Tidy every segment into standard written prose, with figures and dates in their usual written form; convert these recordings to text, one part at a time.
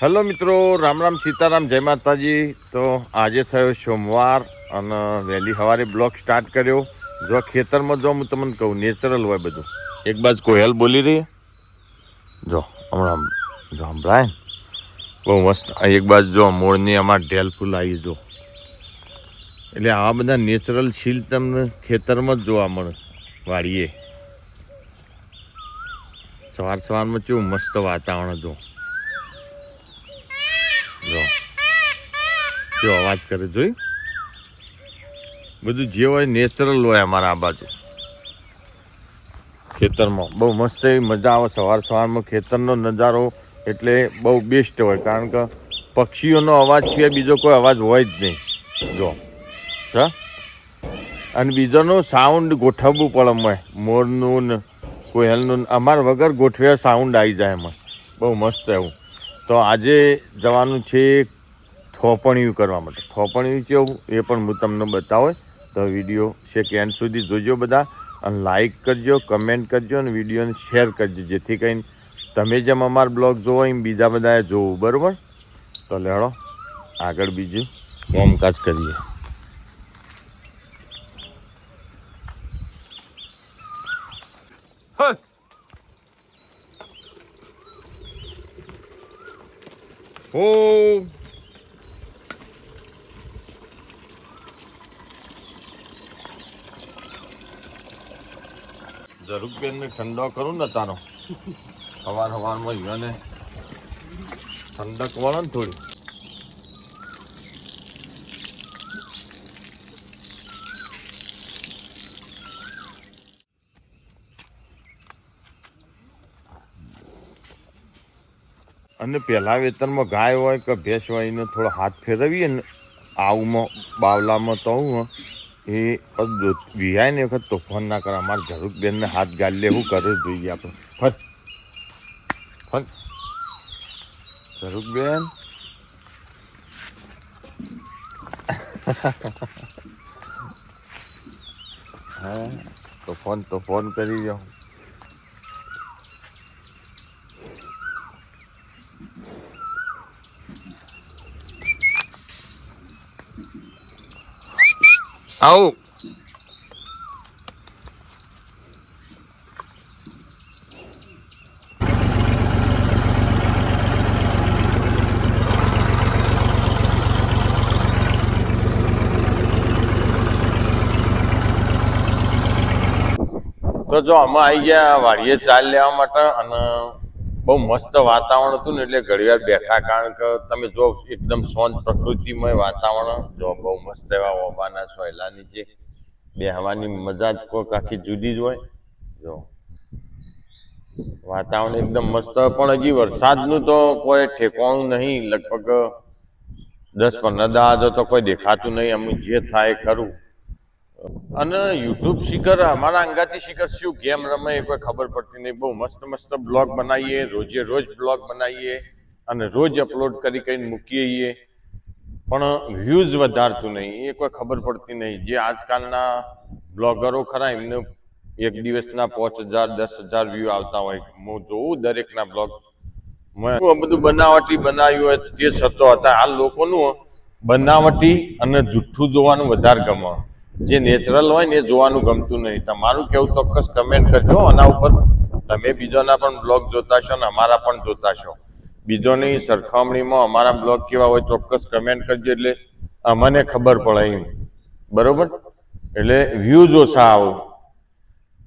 Hello મિત્રો, રામ રામ સીતારામ, જય માતાજી. તો આજે થયો સોમવાર અને વહેલી સવારે બ્લોગ સ્ટાર્ટ કર્યો. જો ખેતરમાં જો હું તમને કહું, નેચરલ હોય બધું. એક બાજુ કોયલ બોલી રહી, જો હમણાં જો સંભળાય બહુ મસ્ત. એક બાજુ જો મોરની અમારે ઢેલ ફૂલ આવી જો. એટલે આવા બધા નેચરલ છીલ તમને ખેતરમાં જ જોવા મળે વાડીએ. સવારમાં કેવું મસ્ત વાતાવરણ જો જો અવાજ કરે જોઈ. બધું જે હોય નેચરલ હોય અમારા આ બાજુ ખેતરમાં. બહુ મસ્ત એવી મજા આવે સવારમાં ખેતરનો નજારો એટલે બહુ બેસ્ટ હોય, કારણ કે પક્ષીઓનો અવાજ સિવાય બીજો કોઈ અવાજ હોય જ નહીં જો. અને બીજોનું સાઉન્ડ ગોઠવવું પડે એમાં, મોરનું ને કોયલનું અમારે વગર ગોઠવ્યા સાઉન્ડ આવી જાય એમાં. બહુ મસ્ત એવું. તો આજે જવાનું છે થોપણિયું કરવા માટે. થોપણિયું કેવું એ પણ હું તમને બતાવું. તો વિડીયો છેક એન્ડ સુધી જોજો બધા, અને લાઈક કરજો, કમેન્ટ કરજો અને વિડીયોને શેર કરજો, જેથી કરીને તમે જેમ અમારા બ્લોગ જોવો એમ બીજા બધાએ જોવું. બરાબર? તો લેડો આગળ બીજું કામકાજ કરીએ. ઓ જરૂરબેનને ઠંડો કરું ને તારો સવારમાં એને ઠંડક વળે ને થોડી. અને પહેલાં વેતરમાં ગાય હોય કે ભેંસ હોય એને થોડો હાથ ફેરવીએ ને આવુંમાં બાવલામાં તો હું એ વિહાય ને વખત તોફાન ના કરે. અમારે જરૂરબેનને હાથ ગાલી લેવું કરે જોઈએ આપણે. ફર ફર જરૂરબેન હા તોફાન કરી જાઓ. આવું તો જો અમે આવી ગયા વાડીએ ચાલ લેવા માટે, અને બહુ મસ્ત વાતાવરણ હતું ને એટલે ઘડીવાર બેઠા, કારણ કે તમે જો એકદમ શાંત પ્રકૃતિમય વાતાવરણ જો. બહુ મસ્ત એવા ઓબાના સોયલા નીચે બેહવાની મજા જ કોઈક આખી જુદી જ હોય જો. વાતાવરણ એકદમ મસ્ત, પણ હજી વરસાદનું તો કોઈ ઠેકાણું નહીં. લગભગ 10-15 દાડા તો કોઈ દેખાતું નહીં. અમે જે થાય ખરું. અને યુટ્યુબ શિખર અમારા અંગાથી શિખર શું ગેમ રમે એ કોઈ ખબર પડતી નહીં. બહુ મસ્ત બ્લોગ બનાવીએ, રોજે રોજ બ્લોગ બનાવીએ અને રોજ અપલોડ કરી મૂકીએ, પણ વ્યૂઝ વધારતું નહીં. એ કોઈ ખબર પડતી નહીં. જે આજકાલના બ્લોગરો ખરા એમને એક દિવસના 5,000-10,000 વ્યૂ આવતા હોય. હું જોઉં દરેકના બ્લોગ. બધું બનાવટી બનાવ્યું હોય તે છતો હતા. આ લોકોનું બનાવટી અને જુઠ્ઠું જોવાનું વધારે ગમે. જે નેચરલ હોય ને એ જોવાનું ગમતું નહીં. તમારું કેવું ચોક્કસ કમેન્ટ કરજો આના ઉપર. તમે બીજોના પણ બ્લોગ જોતા છો ને અમારા પણ જોતા છો. બીજોની સરખામણીમાં અમારા બ્લોગ કેવા હોય ચોક્કસ કમેન્ટ કરજો, એટલે અમને ખબર પડે એમ. બરોબર? એટલે વ્યૂઝ ઓછા આવો.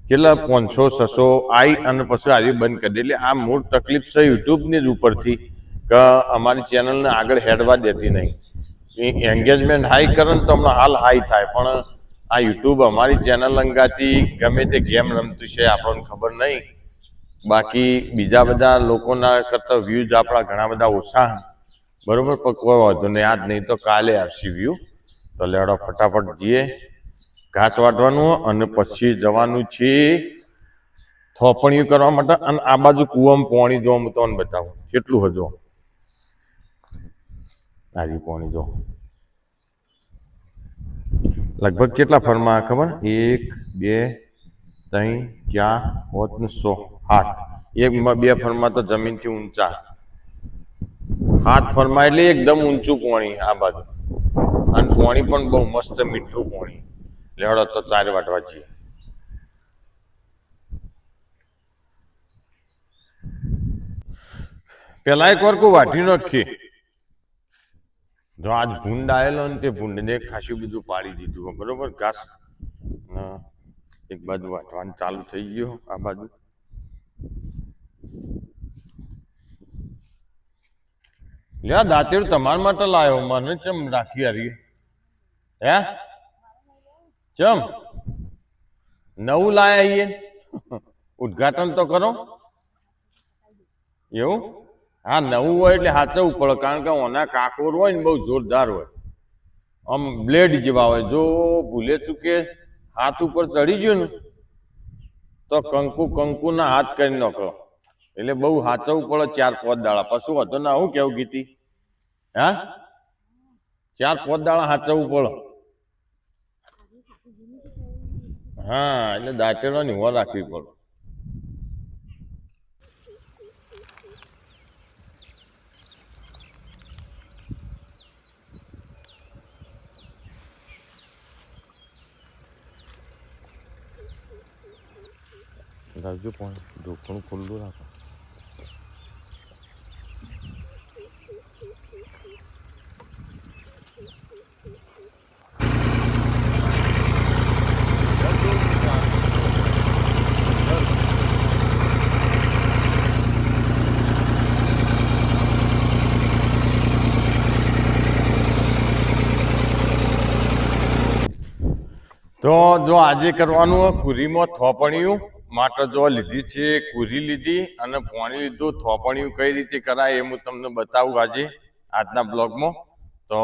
કેટલા 500-600 આવી અને પછી આવી બંધ કરી દે. એટલે આ મૂળ તકલીફ છે યુટ્યુબની જ ઉપરથી, કે અમારી ચેનલને આગળ હેડવા દેતી નહીં. એન્ગેજમેન્ટ હાઈ કરે ને તો હમણાં હાલ હાઈ થાય, પણ આ યુટ્યુબ અમારી ચેનલ અંગાથી ગમે તે ગેમ રમતું છે આપણને ખબર નહીં. બાકી બીજા બધા લોકોના કરતા વ્યૂઝ આપણા ઘણા બધા ઓછા. બરોબર? પણ કોઈ વાંધો નહીં, આજ નહીં તો કાલે આવશે વ્યૂ. તો લેડો ફટાફટ જઈએ, ઘાસ વાટવાનું અને પછી જવાનું છે થોપણિયું કરવા માટે. અને આ બાજુ કૂવામાં પાણી જો હું તમને બતાવું કેટલું હજો. આજી પાણી જો લગભગ કેટલા ફળમાં ખબર? 1 2 3 4 5 6 7. 1 2 ફળમાં તો જમીનથી ઊંચા. હાથ ફરમાય એટલે એકદમ ઊંચું પોણી આ બાજુ, અને પોણી પણ બહુ મસ્ત મીઠું પોણી. લેવડો તો 4 વાટવા જઈએ. પેલા એક વાર કોઈ વાટી નાખીએ. જો આજ ભૂંડ આવેલો ને તે ભૂંડને ખાસું બધું પાડી દીધું બરોબર ઘાસ. એક બાજુ વાટવાનું ચાલુ થઈ ગયો આ બાજુ. લ્યા દાંતેડ તમારા માટે લાવ્યો, મને ચમ રાખી હારી હે ચમ નવું લાયા આવીએ. ઉદઘાટન તો કરો એવું. હા નવું હોય એટલે સાચવવું પડે, કારણ કે ઓના કાકોર હોય ને બહુ જોરદાર હોય, આમ બ્લેડ જેવા હોય. જો ભૂલે ચૂકે હાથ ઉપર ચડી ગયું ને તો કંકુના હાથ કરી નાખો. એટલે બહુ સાચવવું પડે 4-5 દાડા. પશુ હતો ના હું કેવું ગીતી હા 4-5 દાડા સાચવવું પડે. હા એટલે દાંતેડો નિવો રાખવી પડે. રાખજો પણ ઢોકણું ખુલ્લું રાખો. તો જો આજે કરવાનું કુરીમાં થોપણિયું માટે જો લીધી છે, કુરી લીધી અને પાણી લીધું. થોપણિયું કઈ રીતે કરાય એ હું તમને બતાવું આજે આજના બ્લોગમાં. તો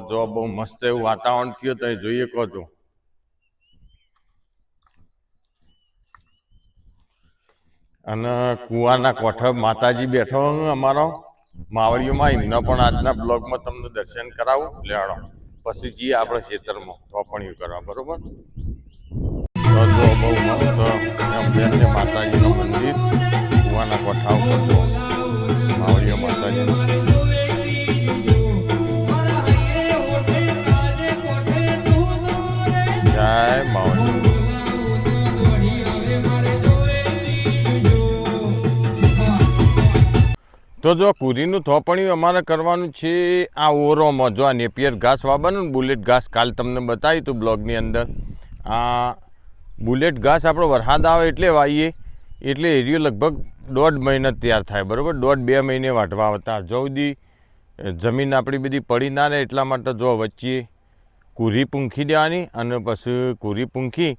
જો બહુ મસ્ત એવું વાતાવરણ થયું તો જોઈએ કહો છો. અને કુવાના કોઠે માતાજી બેઠો અમારો માવડીઓમાં, એમના પણ આજના બ્લોગમાં તમને દર્શન કરાવું. લેવાડો પછી જઈએ આપણે ખેતરમાં થોપણિયું કરવા બરોબર. તો જો બહુ મસ્ત બેનને માતાજીનું મંદિર કુવાના કોઠા ઉપર જો માવડીઓ માતાજીનું. જય માવડી. તો જો કુરીનું થોપણિયું અમારે કરવાનું છે આ ઓરોમાં. જો આ નેપિયર ઘાસ વાવવાનું ને બુલેટ ઘાસ કાલ તમને બતાવ્યું હતું બ્લોગની અંદર. આ બુલેટ ઘાસ આપણો વરસાદ આવે એટલે વાવીએ એટલે એરિયો લગભગ 1.5 મહિના તૈયાર થાય બરાબર. 1.5-2 મહિને વાટવા આવતા જો સુધી જમીન આપણી બધી પડી ના રહે એટલા માટે જો વચ્ચે કુરી પૂંખી દેવાની અને પછી કુરી પૂંખી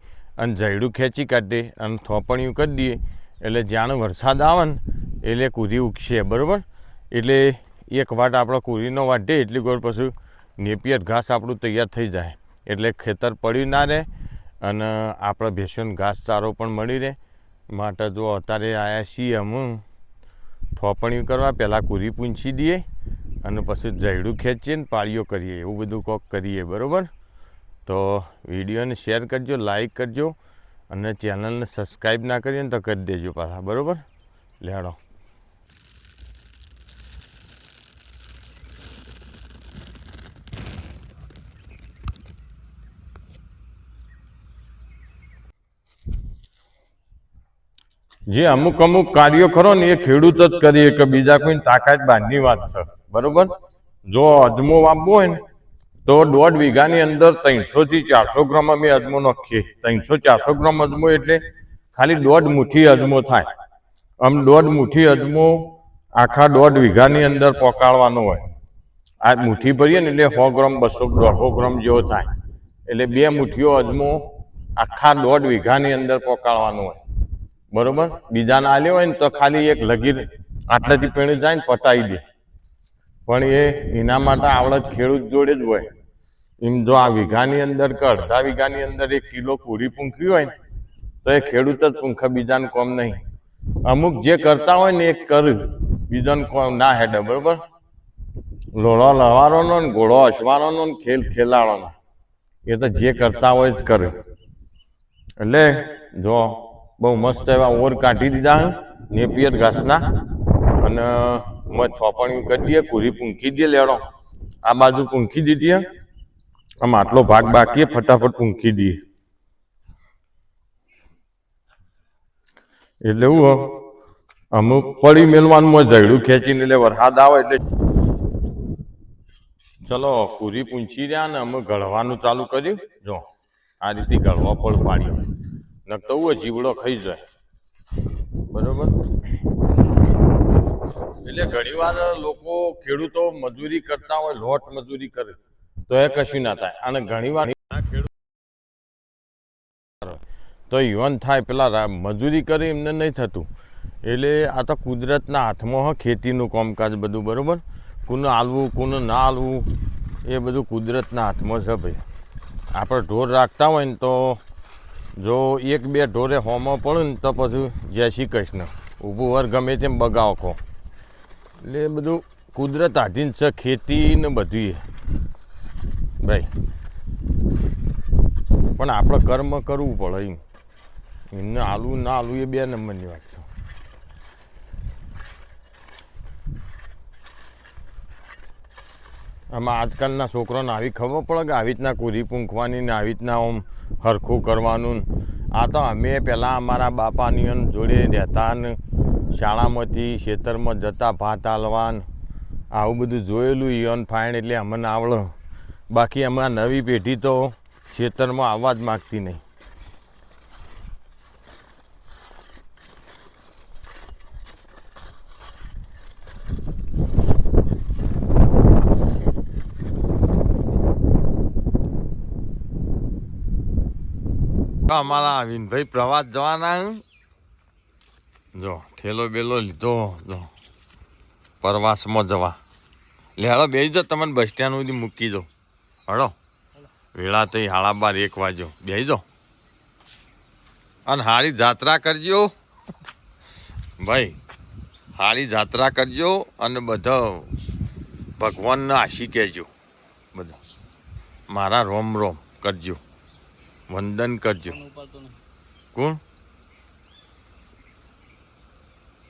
અને ઝાયડું ખેંચી કાઢીએ અને થોપણિયું કરી દઈએ. એટલે જાણે વરસાદ આવે ને એટલે કુરી ઉગશે બરાબર. એટલે એક વાટ આપણો કુરીનો વાટે એટલી વાર પછી નેપિયર ઘાસ આપણું તૈયાર થઈ જાય. એટલે ખેતર પડ્યું ના રહે અને આપણે ભેંસોને ઘાસ ચારો પણ મળી રહે. માટે જો અત્યારે આવ્યા છીએ અમે થોપણિયું કરવા. પહેલાં કુરી પૂંછી દઈએ અને પછી ઝાયડું ખેંચીએ ને પાળીઓ કરીએ, એવું બધું કોક કરીએ બરાબર. તો વિડીયોને શેર કરજો, લાઈક કરજો અને ચેનલને સબસ્ક્રાઈબ ના કરીએ ને તો કરી દેજો પાછા બરાબર. લેડો જે અમુક કાર્યો ખરો ને એ ખેડૂત જ કરીએ કે બીજા કોઈ તાકાત બહારની વાત છે બરોબર. જો અજમો વાવવો હોય ને તો 1.5 વીઘાની અંદર 300 થી 400 ગ્રામ અમે અજમો નાખીએ. 300-400 ગ્રામ અજમો એટલે ખાલી 1.5 મુઠ્ઠી અજમો થાય. આમ 1.5 મુઠ્ઠી અજમો આખા 1.5 વીઘાની અંદર પોકાળવાનો હોય. આ મુઠ્ઠી ભરીએ ને એટલે 100 ગ્રામ 200-250 ગ્રામ જેવો થાય. એટલે 2 મુઠ્ઠીઓ અજમો આખા 1.5 વીઘાની અંદર પોકાળવાનો હોય બરોબર. બીજાને આલ્યો હોય ને તો ખાલી એક લગીર આટલાથી પેણી જાય ને પટાવી દે. પણ એના માટે આવડત ખેડૂત જોડે જ હોય. એમ જો આ વીઘાની અંદર કે અડધા વીઘાની અંદર 1 કિલો કુરી પૂંખી હોય ને તો એ ખેડૂત જ પૂંખે, બીજાનું કોમ નહીં. અમુક જે કરતા હોય ને એ કરે, બીજાનું કોમ ના હેડે બરોબર. લોળો લવારોનો ને ઘોડો અસવારોનો ને ખેલ ખેલાડોનો એ તો જે કરતા હોય જ કરે. એટલે જો બહુ મસ્ત એવા ઓર કાઢી દીધા નેપિયર ઘાસના અને થોપણિયું કરી દઈએ, કુરી પૂંખી દઈએ. લેડો આ બાજુ પૂંખી દીધી, આમ આટલો ભાગ બાકી, ફટાફટ પૂંખી દઈએ. એટલે એવું અમુક પડી મેલવાનું ઝઘડું ખેંચીને, એટલે વરસાદ આવે એટલે ચલો કુરી પૂંછી રહ્યા ને અમે ગળવાનું ચાલુ કર્યું. જો આ રીતે ગળવા પણ પાડ્યો, નકતો હોય જીવડો ખાઈ જાય. બરોબર. એટલે ઘણી વાર લોકો ખેડૂતો મજૂરી કરતા હોય, લોટ મજૂરી કરે તો એ કશું ના થાય. અને ઘણી વાર તો યુવાન થાય, પેલા મજૂરી કરે એમને નહીં થતું. એટલે આ તો કુદરતના હાથમાં હોય ખેતીનું કામકાજ બધું. બરોબર. કોને આલવું કોને ના આલવું એ બધું કુદરતના હાથમાં છે ભાઈ. આપણે ઢોર રાખતા હોય ને તો જો એક બે ઢોરે હોમાં પડે ને તો પછી જય શ્રી કૃષ્ણ, ઊભું વર ગમે તેમ બગાવો ખો. એટલે એ બધું કુદરત આધીન છે ખેતી ને બધું ભાઈ. પણ આપણે કર્મ કરવું પડે એમ. એમને આલવું ના આલવું એ બે નંબરની વાત છે. આમાં આજકાલના છોકરાઓને આવી ખબર પડે કે આવી રીતના કુરી પૂંખવાની ને આવી રીતના આમ હરખું કરવાનું. આ તો અમે પહેલાં અમારા બાપાની જોડે રહેતા ને શાળામાંથી ખેતરમાં જતા ભાત હાલવાન, આવું બધું જોયેલું ઈવન ફાઇન. એટલે અમને આવડે. બાકી અમે નવી પેઢી તો ખેતરમાં આવવા જ માગતી નહીં. અમારા વિનભાઈ પ્રવાસ જવાના. જો ઠેલો બેલો લીધો, જો પ્રવાસમાં જવા. એટલે હળો બેસી જાઓ, તમને બસ સ્ટેન્ડ સુધી મૂકી દો. હળો વેળા થઈ 12:30 વાગ્યો. બેસી જાઓ અને સારી જાત્રા કરજો ભાઈ. સારી જાત્રા કરજો અને બધા ભગવાનને આશી કહેજો. બધા મારા રોમ રોમ કરજો, વંદન કરજો. કોણ